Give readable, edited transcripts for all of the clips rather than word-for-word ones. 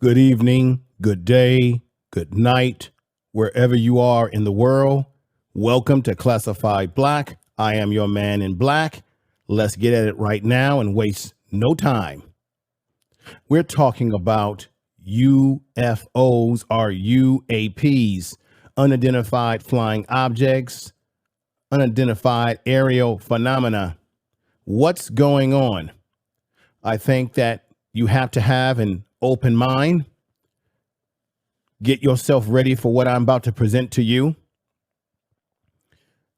Good evening, good day, good night, wherever you are in the world. Welcome to Classified Black. I am your man in black. Let's get at it right now and waste no time. We're talking about UFOs or UAPs, unidentified flying objects, unidentified aerial phenomena. What's going on? I think that you have to have an open mind. Get yourself ready for what I'm about to present to you.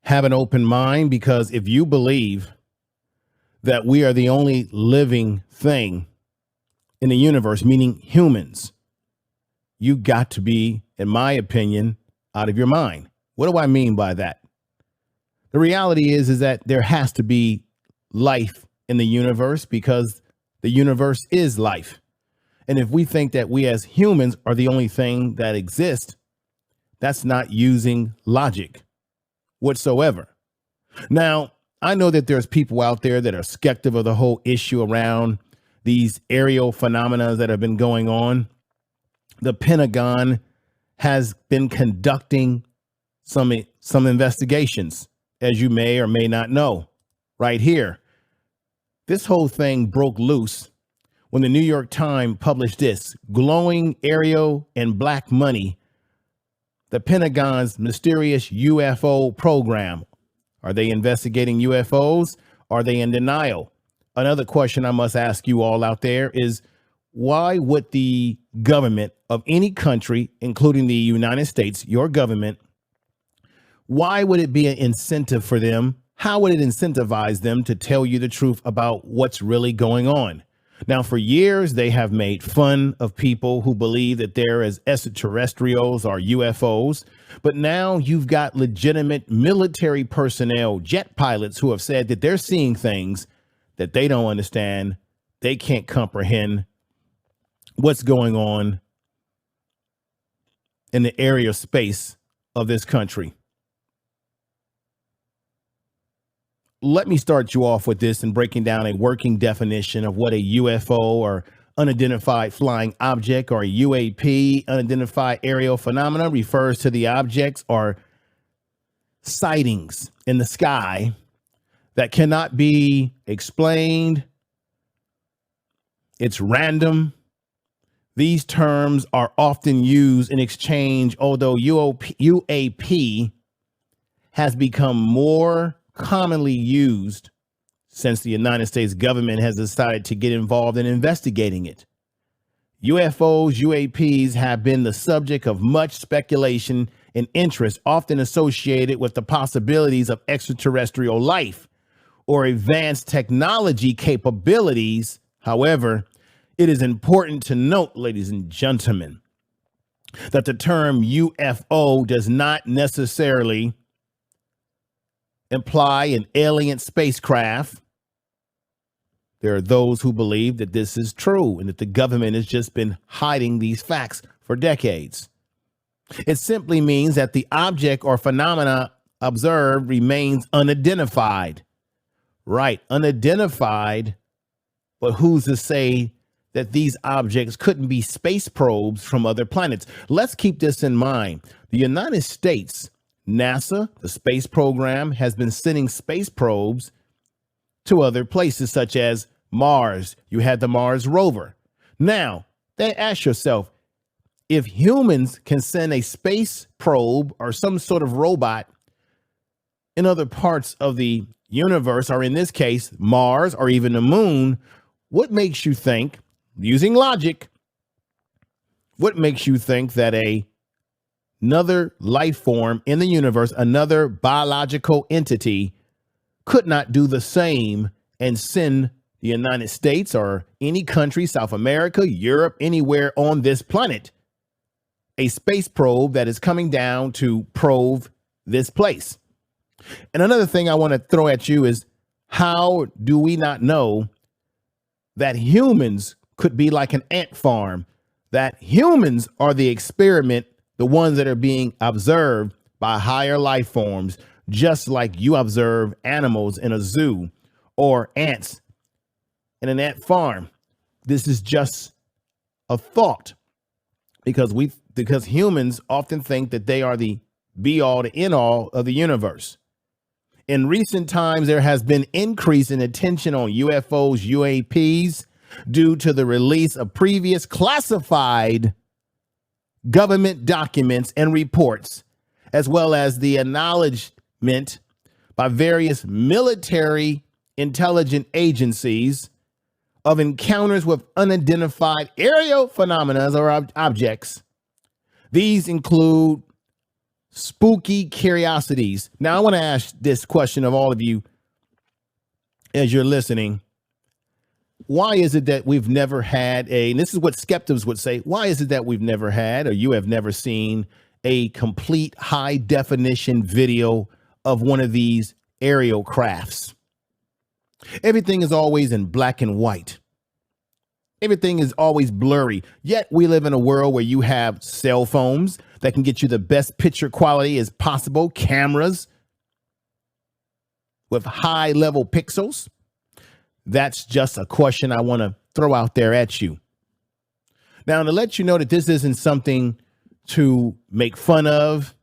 Have an open mind, because if you believe that we are the only living thing in the universe, meaning humans, you got to be, in my opinion, out of your mind. What do I mean by that? The reality is that there has to be life in the universe, because the universe is life. And if we think that we as humans are the only thing that exists, that's not using logic whatsoever. Now, I know that there's people out there that are skeptic of the whole issue around these aerial phenomena that have been going on. The Pentagon has been conducting some investigations, as you may or may not know, right here. This whole thing broke loose when the New York Times published this: glowing aerial and black money, the Pentagon's mysterious UFO program. Are they investigating UFOs? Are they in denial? Another question I must ask you all out there is, why would the government of any country, including the United States, your government, why would it be an incentive for them? How would it incentivize them to tell you the truth about what's really going on? Now, for years, they have made fun of people who believe that there is extraterrestrials or UFOs. But now you've got legitimate military personnel, jet pilots, who have said that they're seeing things that they don't understand. They can't comprehend what's going on in the area of space of this country. Let me start you off with this and breaking down a working definition of what a UFO or unidentified flying object, or a UAP, unidentified aerial phenomena, refers to the objects or sightings in the sky that cannot be explained. It's random. These terms are often used in exchange, although UAP has become more commonly used since the United States government has decided to get involved in investigating it. UFOs, UAPs have been the subject of much speculation and interest, often associated with the possibilities of extraterrestrial life or advanced technology capabilities. However, it is important to note, ladies and gentlemen, that the term UFO does not necessarily imply an alien spacecraft. There are those who believe that this is true and that the government has just been hiding these facts for decades. It simply means that the object or phenomena observed remains unidentified. Right, unidentified, but who's to say that these objects couldn't be space probes from other planets? Let's keep this in mind. The United States, NASA, the space program, has been sending space probes to other places such as Mars. You had the Mars rover. Now, then ask yourself, if humans can send a space probe or some sort of robot in other parts of the universe, or in this case, Mars or even the moon, what makes you think, using logic, what makes you think that another life form in the universe, another biological entity, could not do the same and send the United States or any country, South America, Europe, anywhere on this planet, a space probe that is coming down to probe this place? And another thing I want to throw at you is, how do we not know that humans could be like an ant farm, that humans are the experiment, the ones that are being observed by higher life forms, just like you observe animals in a zoo or ants in an ant farm? This is just a thought. because humans often think that they are the be all to end all of the universe. In recent times, there has been increase in attention on UFOs, UAPs, due to the release of previous classified government documents and reports, as well as the acknowledgement by various military intelligence agencies of encounters with unidentified aerial phenomena or objects. These include spooky curiosities. Now, I want to ask this question of all of you as you're listening. Why is it that we've never had and this is what skeptics would say, why is it that we've never had, or you have never seen, a complete high definition video of one of these aerial crafts? Everything is always in black and white. Everything is always blurry. Yet we live in a world where you have cell phones that can get you the best picture quality as possible, cameras with high level pixels. That's just a question I want to throw out there at you. Now, to let you know that this isn't something to make fun of,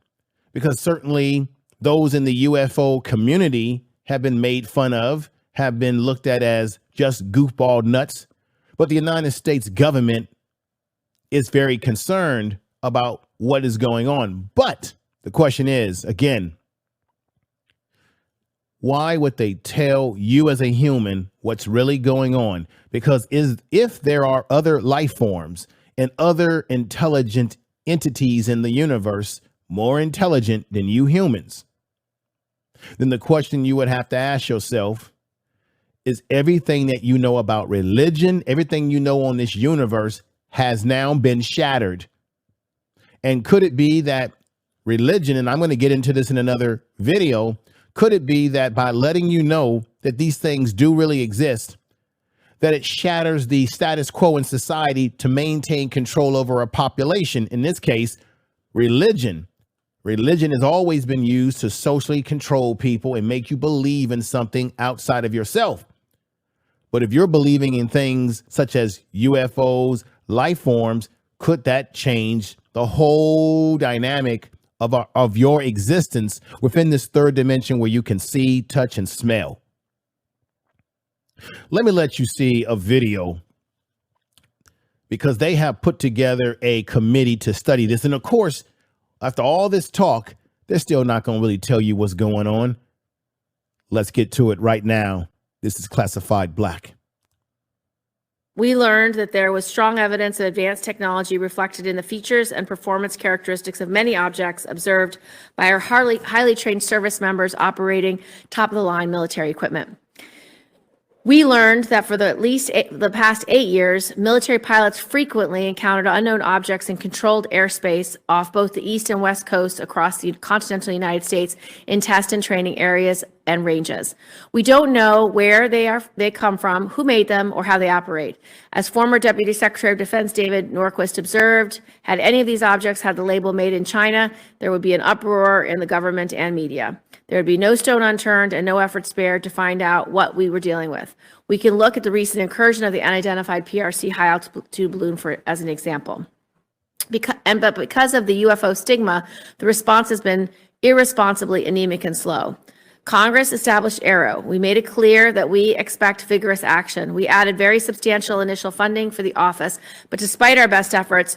because certainly those in the UFO community have been made fun of, have been looked at as just goofball nuts. But the United States government is very concerned about what is going on. But the question is, again, why would they tell you as a human what's really going on? Because if there are other life forms and other intelligent entities in the universe, more intelligent than you humans, then the question you would have to ask yourself is, everything that you know about religion, everything you know on this universe has now been shattered. And could it be that religion, and I'm going to get into this in another video, could it be that by letting you know that these things do really exist, that it shatters the status quo in society to maintain control over a population? In this case, religion. Religion has always been used to socially control people and make you believe in something outside of yourself. But if you're believing in things such as UFOs, life forms, could that change the whole dynamic of your existence within this third dimension where you can see, touch, and smell? Let me let you see a video, because they have put together a committee to study this. And of course, after all this talk, they're still not going to really tell you what's going on. Let's get to it right now. This is Classified Black. We learned that there was strong evidence of advanced technology reflected in the features and performance characteristics of many objects observed by our highly trained service members operating top-of-the-line military equipment. We learned that for the past 8 years, military pilots frequently encountered unknown objects in controlled airspace off both the east and west coast across the continental United States in test and training areas and ranges. We don't know where they come from, who made them, or how they operate. As former Deputy Secretary of Defense David Norquist observed, had any of these objects had the label "Made in China," there would be an uproar in the government and media. There would be no stone unturned and no effort spared to find out what we were dealing with. We can look at the recent incursion of the unidentified PRC high altitude balloon as an example. But because of the UFO stigma, the response has been irresponsibly anemic and slow. Congress established AARO. We made it clear that we expect vigorous action. We added very substantial initial funding for the office, but despite our best efforts,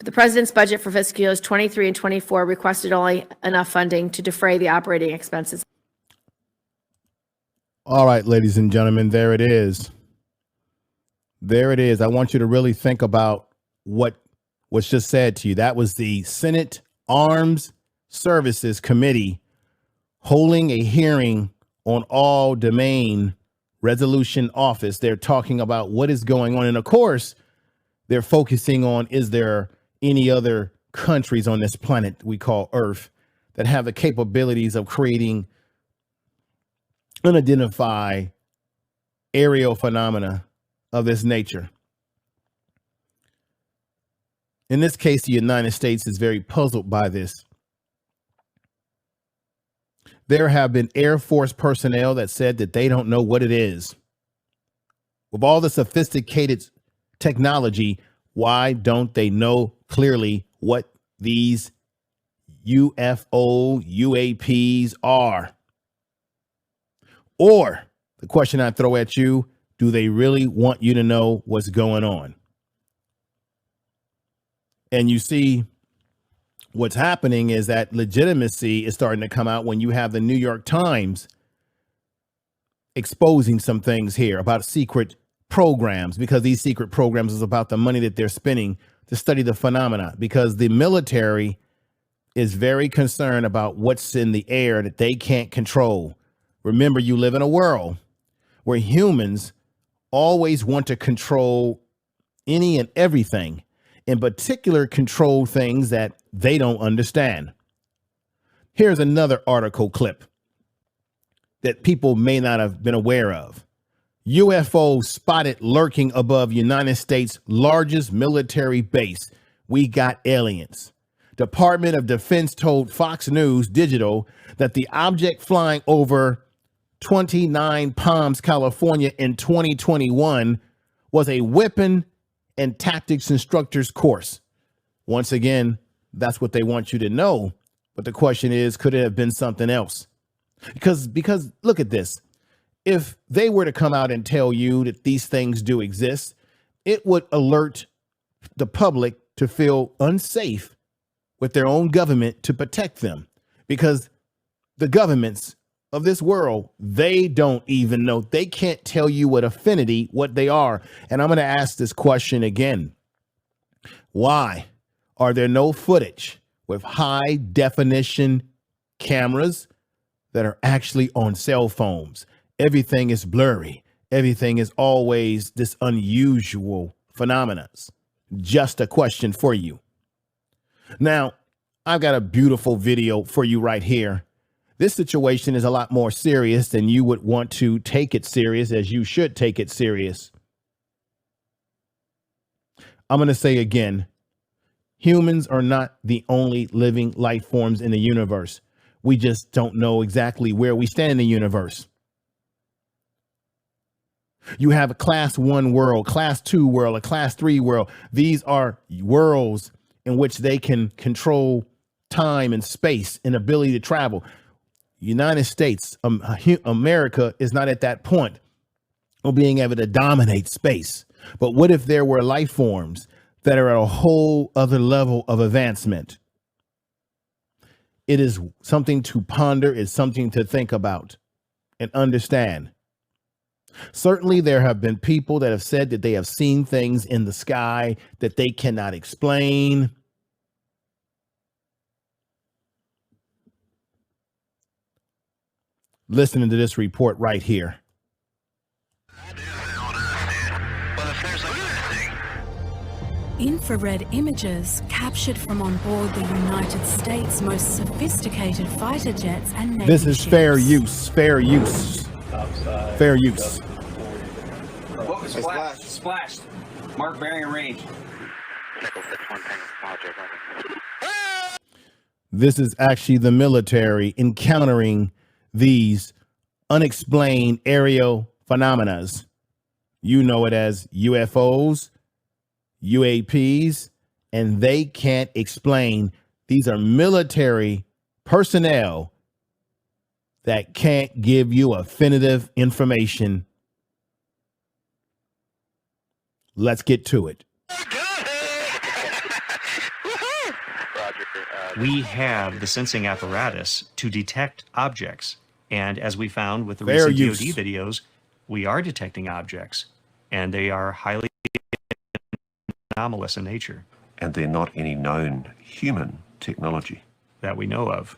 the president's budget for fiscal years 23 and 24 requested only enough funding to defray the operating expenses. All right, ladies and gentlemen, there it is. There it is. I want you to really think about what was just said to you. That was the Senate Armed Services Committee holding a hearing on all domain resolution office. They're talking about what is going on. And of course, they're focusing on, is there any other countries on this planet we call Earth that have the capabilities of creating unidentified aerial phenomena of this nature? In this case, the United States is very puzzled by this. There have been Air Force personnel that said that they don't know what it is. With all the sophisticated technology, why don't they know clearly what these UFO, UAPs are. Or the question I throw at you, do they really want you to know what's going on? And you see, what's happening is that legitimacy is starting to come out when you have the New York Times exposing some things here about secret programs, because these secret programs is about the money that they're spending to study the phenomena, because the military is very concerned about what's in the air that they can't control. Remember, you live in a world where humans always want to control any and everything, in particular, control things that they don't understand. Here's another article clip that people may not have been aware of. UFO spotted lurking above United States' largest military base. We got aliens. Department of Defense told Fox News Digital that the object flying over 29 Palms, California in 2021 was a weapon and tactics instructor's course. Once again, that's what they want you to know. But the question is, could it have been something else? Because look at this. If they were to come out and tell you that these things do exist, it would alert the public to feel unsafe with their own government to protect them, because the governments of this world, they don't even know. They can't tell you what affinity, what they are. And I'm going to ask this question again. Why are there no footage with high definition cameras that are actually on cell phones? Everything is blurry. Everything is always this unusual phenomena. Just a question for you. Now, I've got a beautiful video for you right here. This situation is a lot more serious than you would want to take it serious, as you should take it serious. I'm going to say again, humans are not the only living life forms in the universe. We just don't know exactly where we stand in the universe. You have a class 1 world, class 2 world, a class 3 world. These are worlds in which they can control time and space and ability to travel. United States, America is not at that point of being able to dominate space. But what if there were life forms that are at a whole other level of advancement? It is something to ponder. It's something to think about and understand. Certainly, there have been people that have said that they have seen things in the sky that they cannot explain. Listening to this report right here. Infrared images captured from on board the United States' most sophisticated fighter jets and Navy This is ships. fair use, fair use, fair use. What was splashed? Splashed. Mark bearing and range. This is actually the military encountering these unexplained aerial phenomena. You know it as UFOs, UAPs, and they can't explain. These are military personnel that can't give you definitive information. Let's get to it. We have the sensing apparatus to detect objects. And as we found with the Fair recent use. DoD videos, we are detecting objects, and they are highly anomalous in nature And they're not any known human technology. that we know of.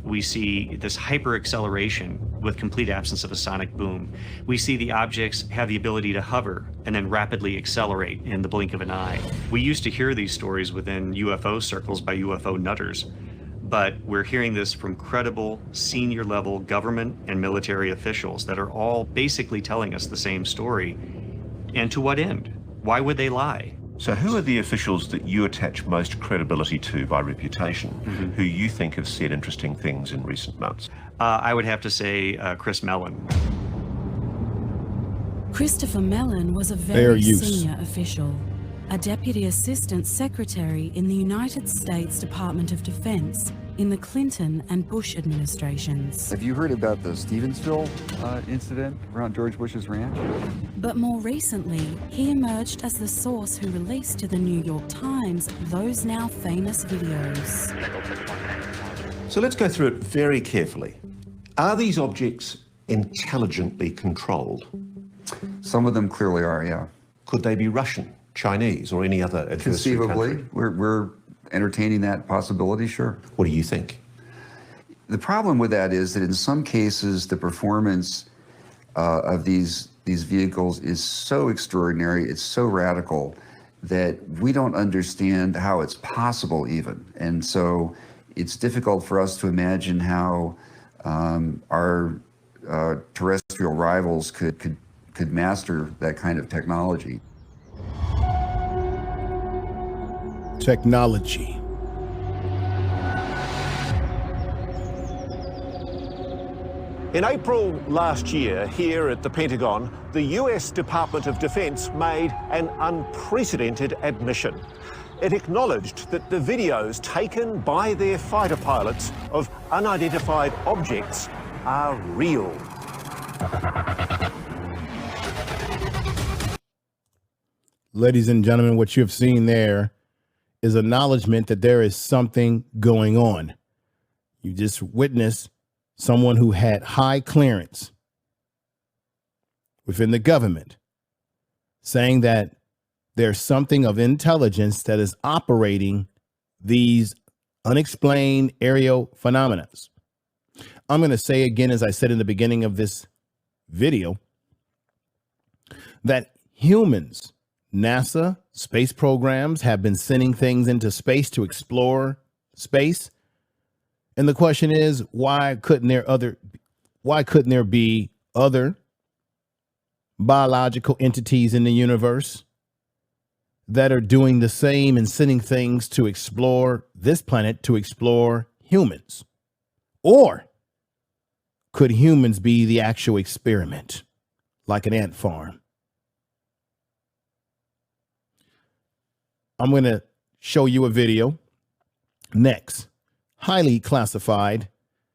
We see this hyper acceleration with complete absence of a sonic boom. We see the objects have the ability to hover and then rapidly accelerate in the blink of an eye. We used to hear these stories within UFO circles by UFO nutters, but we're hearing this from credible senior level government and military officials that are all basically telling us the same story. And to what end? Why would they lie? So who are the officials that you attach most credibility to by reputation, who you think have said interesting things in recent months? I would have to say Chris Mellon. Christopher Mellon was a Fair very use. senior official. a Deputy Assistant Secretary in the United States Department of Defense in the Clinton and Bush administrations. Have you heard about the Stevensville incident around George Bush's ranch? But more recently, he emerged as the source who released to the New York Times those now famous videos. So let's go through it very carefully. Are these objects intelligently controlled? Some of them clearly are, yeah. Could they be Russian, Chinese, or any other adversary Conceivably, country? we're entertaining that possibility, sure. What do you think? The problem with that is that in some cases, the performance of these vehicles is so extraordinary, it's so radical, that we don't understand how it's possible even. And so it's difficult for us to imagine how our terrestrial rivals could master that kind of technology. Technology. In April last year, here at the Pentagon, the US Department of Defense made an unprecedented admission. It acknowledged that the videos taken by their fighter pilots of unidentified objects are real. Ladies and gentlemen, what you have seen there is acknowledgement that there is something going on. You just witnessed someone who had high clearance within the government saying that there's something of intelligence that is operating these unexplained aerial phenomena. I'm going to say again, as I said in the beginning of this video, that humans, NASA, space programs have been sending things into space to explore space. And the question is, why couldn't there be other biological entities in the universe that are doing the same and sending things to explore this planet, to explore humans? Or could humans be the actual experiment, like an ant farm? I'm going to show you a video next, highly classified,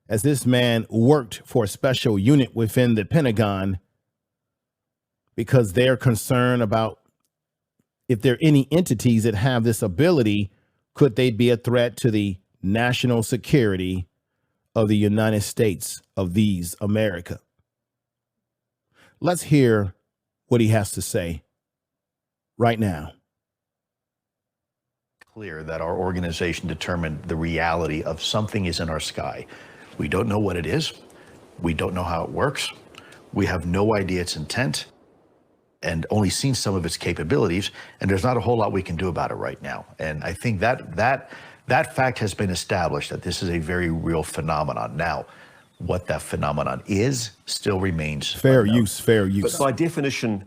as this man worked for a special unit within the Pentagon because they're concerned about if there are any entities that have this ability, could they be a threat to the national security of the United States of these America? Let's hear what he has to say right now. Clear that our organization determined the reality of something is in our sky. We don't know what it is. We don't know how it works. We have no idea its intent and only seen some of its capabilities. And there's not a whole lot we can do about it right now. And I think that fact has been established, that this is a very real phenomenon. Now, what that phenomenon is still remains fair unknown. use. But by definition,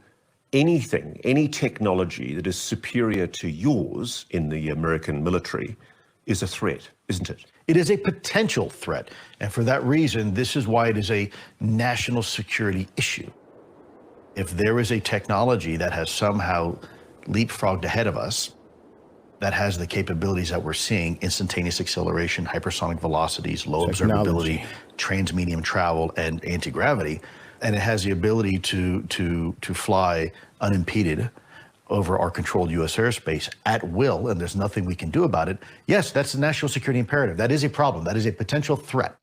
anything, any technology that is superior to yours in the American military is a threat, isn't it? It is a potential threat. And for that reason, this is why it is a national security issue. If there is a technology that has somehow leapfrogged ahead of us, that has the capabilities that we're seeing, instantaneous acceleration, hypersonic velocities, low observability, transmedium travel, and anti-gravity, and it has the ability to fly unimpeded over our controlled U.S. airspace at will, and there's nothing we can do about it. Yes, that's a national security imperative. That is a problem. That is a potential threat.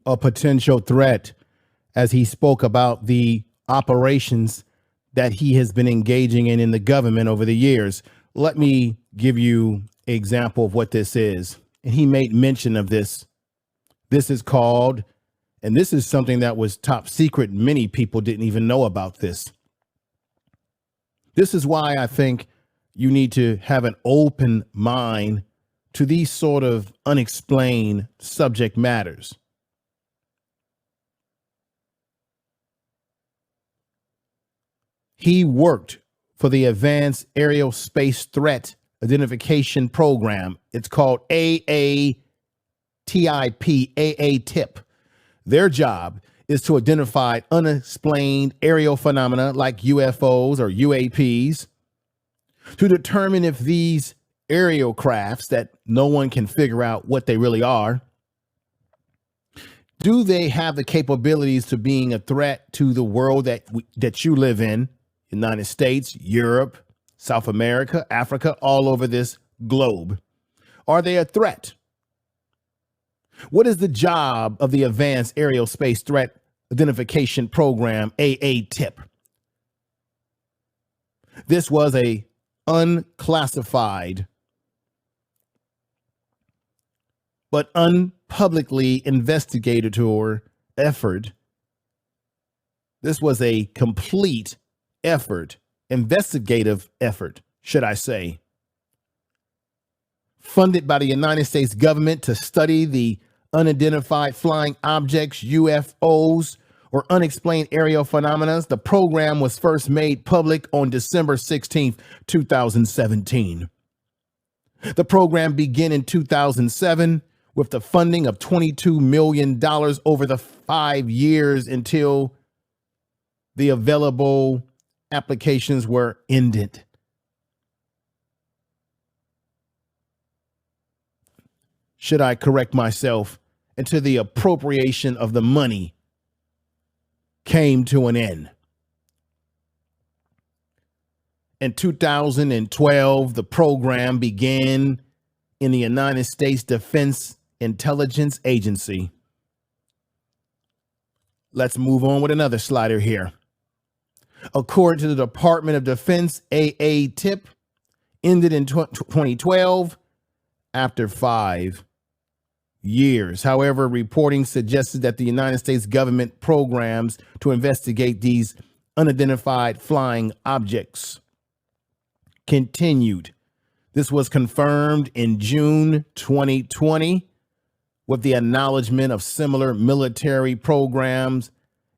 A potential threat, as he spoke about the operations that he has been engaging in the government over the years. Let me give you an example of what this is. And he made mention of this. This is called, and this is something that was top secret. Many people didn't even know about this. This is why I think you need to have an open mind to these sort of unexplained subject matters. He worked for the Advanced Aerial Space Threat Identification Program. It's called AATIP, AATIP. Their job is to identify unexplained aerial phenomena like UFOs or UAPs to determine if these aerial crafts that no one can figure out what they really are, do they have the capabilities to being a threat to the world that you live in, United States, Europe, South America, Africa, all over this globe? Are they a threat? What is the job of the Advanced Aerial Space Threat Identification Program, AATIP? This was a unclassified but unpublicly investigator effort. This was a complete effort, investigative effort, should I say, funded by the United States government to study the unidentified flying objects, UFOs, or unexplained aerial phenomena. The program was first made public on December 16th, 2017. The program began in 2007 with the funding of $22 million over the 5 years until the available applications were ended. Should I correct myself? Until the appropriation of the money came to an end. In 2012, the program began in the United States Defense Intelligence Agency. Let's move on with another slider here. According to the Department of Defense, AATIP ended in 2012 after 5 years. However, reporting suggested that the United States government programs to investigate these unidentified flying objects continued. This was confirmed in June 2020 with the acknowledgement of similar military programs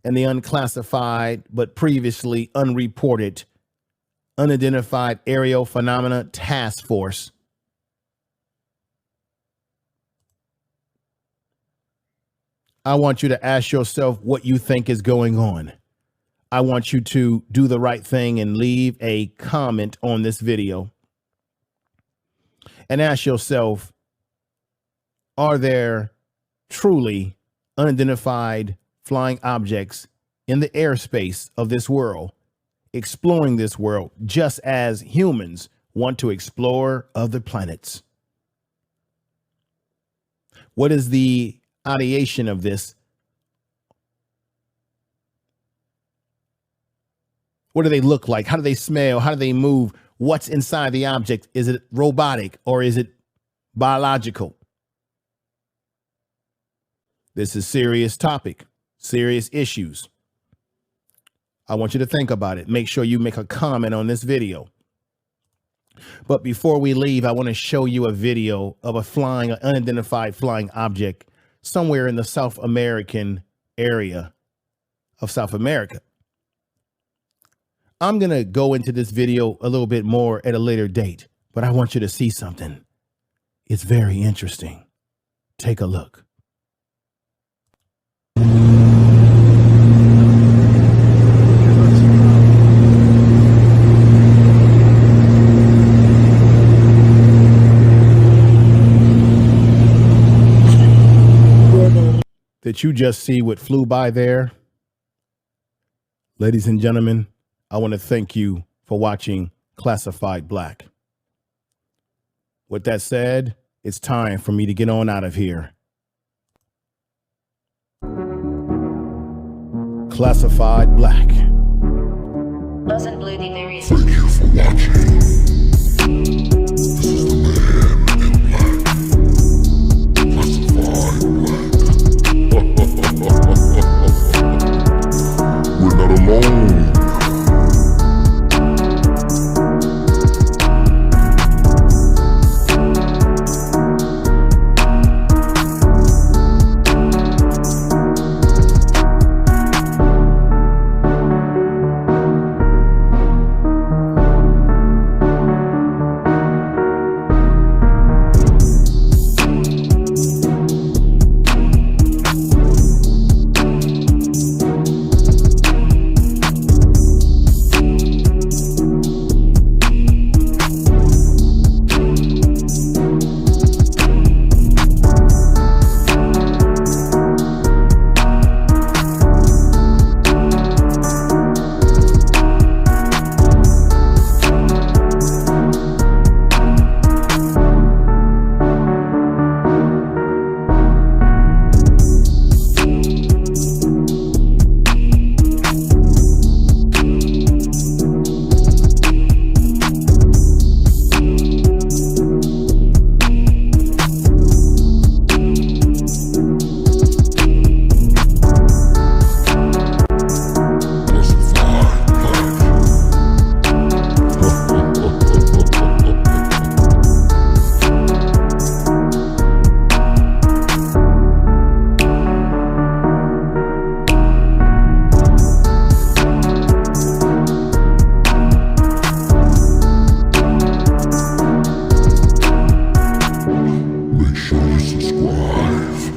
and the unclassified but previously unreported Unidentified Aerial Phenomena Task Force. I want you to ask yourself what you think is going on. I want you to do the right thing and leave a comment on this video. And ask yourself, are there truly unidentified flying objects in the airspace of this world, exploring this world, just as humans want to explore other planets? What is the ideation of this? What do they look like? How do they smell? How do they move? What's inside the object? Is it robotic or is it biological? This is a serious topic, serious issues. I want you to think about it. Make sure you make a comment on this video. But before we leave, I want to show you a video of an unidentified flying object somewhere in the South American area of South America. I'm going to go into this video a little bit more at a later date, but I want you to see something. It's very interesting. Take a look. Did you just see what flew by there? Ladies and gentlemen, I want to thank you for watching Classified Black. With that said, it's time for me to get on out of here. Classified Black. Doesn't blue the various. Thank you for watching. This is the man in black. Classified Black. We're not alone.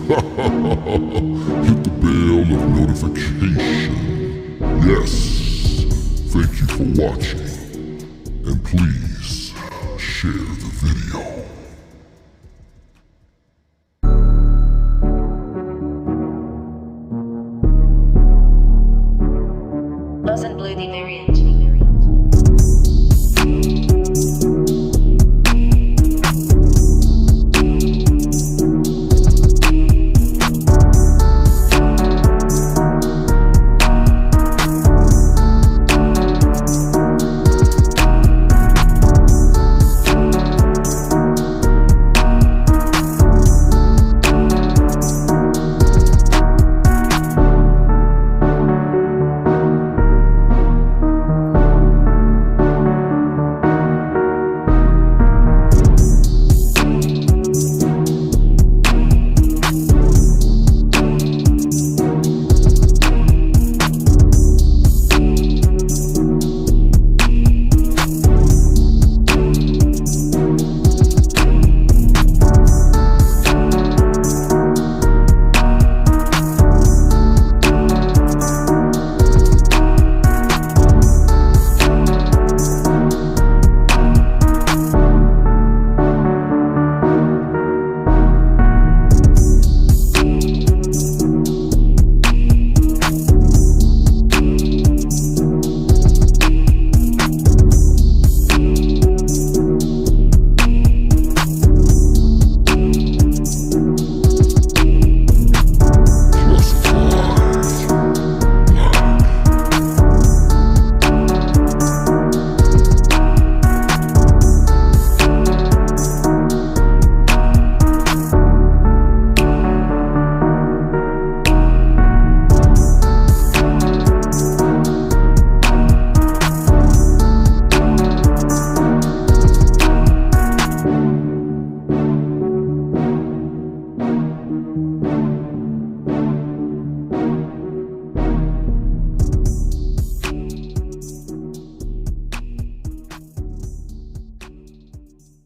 Hit the bell of notification. Yes, thank you for watching. And please,